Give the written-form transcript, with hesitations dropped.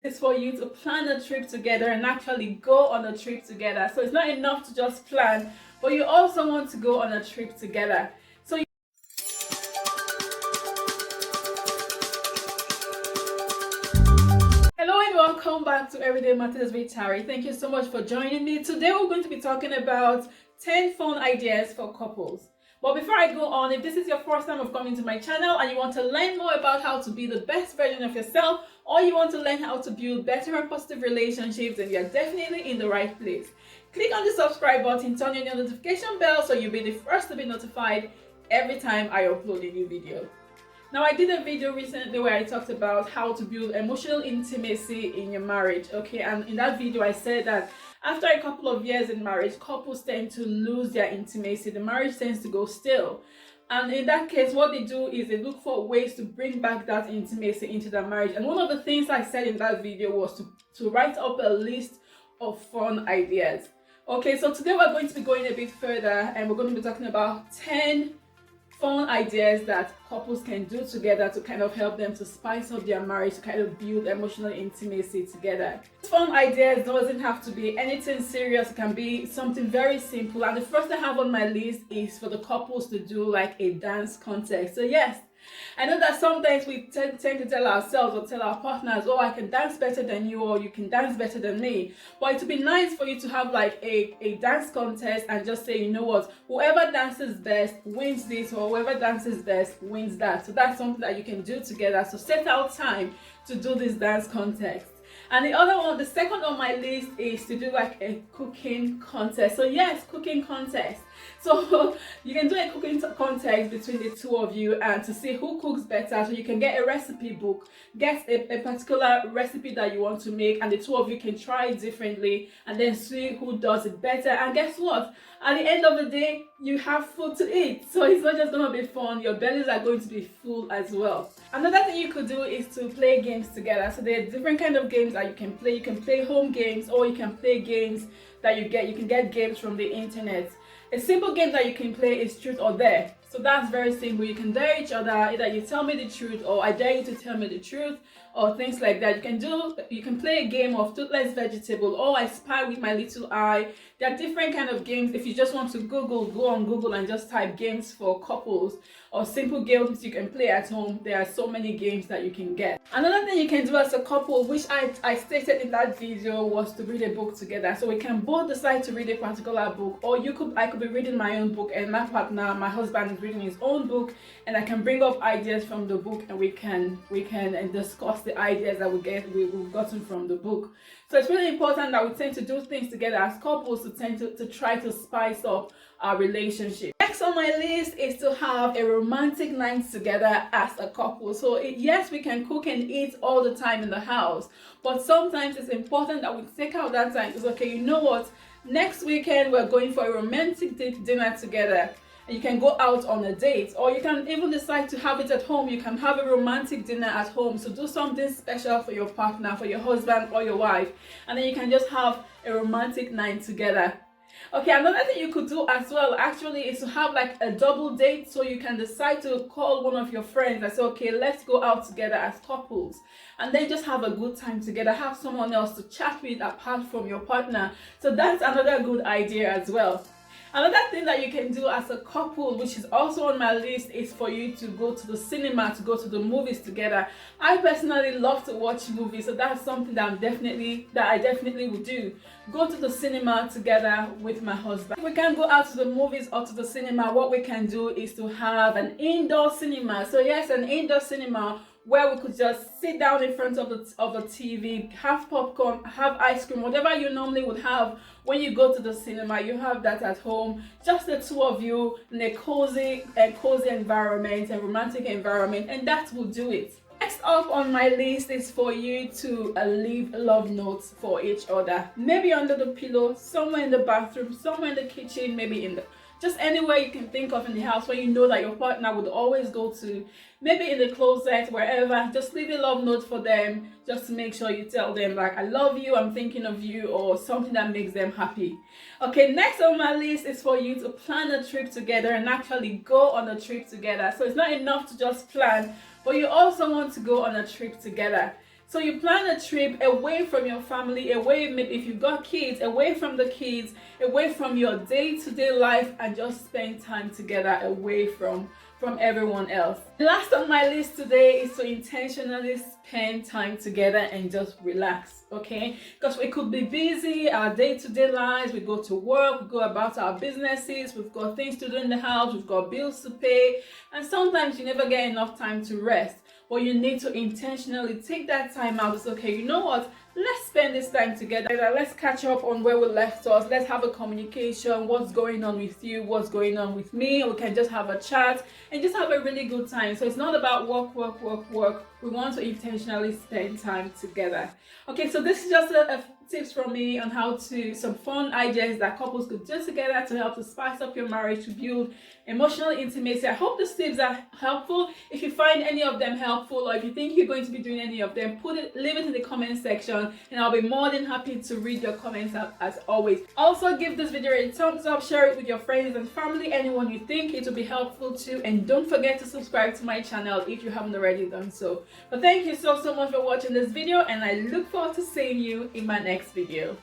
Is for you to plan a trip together and actually go on a trip together. So it's not enough to just plan, but you also want to go on a trip together. So hello and welcome back to Everyday Matters with Tari. Thank you so much for joining me. Today we're going to be talking about 10 fun ideas for couples. But before I go on, if this is your first time of coming to my channel and you want to learn more about how to be the best version of yourself, or you want to learn how to build better and positive relationships, then you're definitely in the right place. Click on the subscribe button, turn on your notification bell so you'll be the first to be notified every time I upload a new video. Now, I did a video recently where I talked about how to build emotional intimacy in your marriage, okay? And in that video, I said that after a couple of years in marriage, couples tend to lose their intimacy. The marriage tends to go stale. And in that case, what they do is they look for ways to bring back that intimacy into their marriage. And one of the things I said in that video was to write up a list of fun ideas. Okay, so today we're going to be going a bit further and we're going to be talking about 10 fun ideas that couples can do together to kind of help them to spice up their marriage, to kind of build emotional intimacy together. Fun ideas doesn't have to be anything serious. It can be something very simple. And the first I have on my list is for the couples to do like a dance contest. So yes, I know that sometimes we tend to tell ourselves or tell our partners, oh, I can dance better than you, or you can dance better than me. But it would be nice for you to have like a dance contest and just say, you know what, whoever dances best wins this, or whoever dances best wins that. So that's something that you can do together. So set out time to do this dance contest. And the other one, the second on my list, is to do like a cooking contest. So yes, cooking contest. So you can do a cooking contest between the two of you and to see who cooks better. So you can get a recipe book, get a particular recipe that you want to make, and the two of you can try it differently and then see who does it better. And guess what? At the end of the day, you have food to eat. So it's not just going to be fun, your bellies are going to be full as well. Another thing you could do is to play games together. So there are different kind of games that you can play. You can play home games, or you can play games that you can get games from the internet. A simple game that you can play is truth or dare. So that's very simple. You can dare each other, either you tell me the truth or I dare you to tell me the truth, or things like that. You can play a game of toothless vegetable, or I spy with my little eye. There are different kind of games. If you just want to go on Google and just type games for couples or simple games you can play at home. There are so many games that you can get. Another thing you can do as a couple, which I stated in that video, was to read a book together. So we can both decide to read a particular book, or I could be reading my own book and my partner, my husband, is reading his own book, and I can bring up ideas from the book and we can discuss the ideas that we've gotten from the book. So it's really important that we tend to do things together as couples, to try to spice up our relationship. Next on my list is to have a romantic night together as a couple. So yes, we can cook and eat all the time in the house, but sometimes it's important that we take out that time. It's okay, you know what, next weekend we're going for a romantic dinner together. And you can go out on a date, or you can even decide to have it at home. You can have a romantic dinner at home. So do something special for your partner, for your husband or your wife, and then you can just have a romantic night together. Okay, another thing you could do as well actually is to have like a double date. So you can decide to call one of your friends and say, okay, let's go out together as couples, and then just have a good time together. Have someone else to chat with apart from your partner. So that's another good idea as well. Another thing that you can do as a couple, which is also on my list, is for you to go to the cinema, to go to the movies together. I personally love to watch movies, so that's something that I definitely would do. Go to the cinema together with my husband. If we can't go out to the movies or to the cinema, what we can do is to have an indoor cinema. So yes, an indoor cinema where we could just sit down in front of the TV, have popcorn, have ice cream, whatever you normally would have when you go to the cinema. You have that at home, just the two of you in a cozy environment, a romantic environment, and that will do it. Next up on my list is for you to leave love notes for each other. Maybe under the pillow, somewhere in the bathroom, somewhere in the kitchen, maybe in the just anywhere you can think of in the house where you know that your partner would always go to, maybe in the closet, wherever. Just leave a love note for them, just to make sure you tell them like, I love you, I'm thinking of you, or something that makes them happy. Okay, next on my list is for you to plan a trip together and actually go on a trip together. So it's not enough to just plan, but you also want to go on a trip together. So you plan a trip away from your family, away, maybe if you've got kids, away from the kids, away from your day-to-day life, and just spend time together away from everyone else. Last on my list today is to intentionally spend time together and just relax, okay? Because we could be busy, our day-to-day lives, we go to work, we go about our businesses, we've got things to do in the house, we've got bills to pay, and sometimes you never get enough time to rest. But you need to intentionally take that time out. It's okay, you know what? Let's spend this time together. Let's catch up on where we left us. Let's have a communication. What's going on with you? What's going on with me? We can just have a chat and just have a really good time. So it's not about work. We want to intentionally spend time together. Okay, so this is just a tips from me on how to, some fun ideas that couples could do together to help to spice up your marriage, to build emotional intimacy. I hope these tips are helpful. If you find any of them helpful, or if you think you're going to be doing any of them, leave it in the comment section, and I'll be more than happy to read your comments as always. Also, give this video a thumbs up, share it with your friends and family, anyone you think it will be helpful to, and don't forget to subscribe to my channel if you haven't already done so. But thank you so much for watching this video, and I look forward to seeing you in my next video.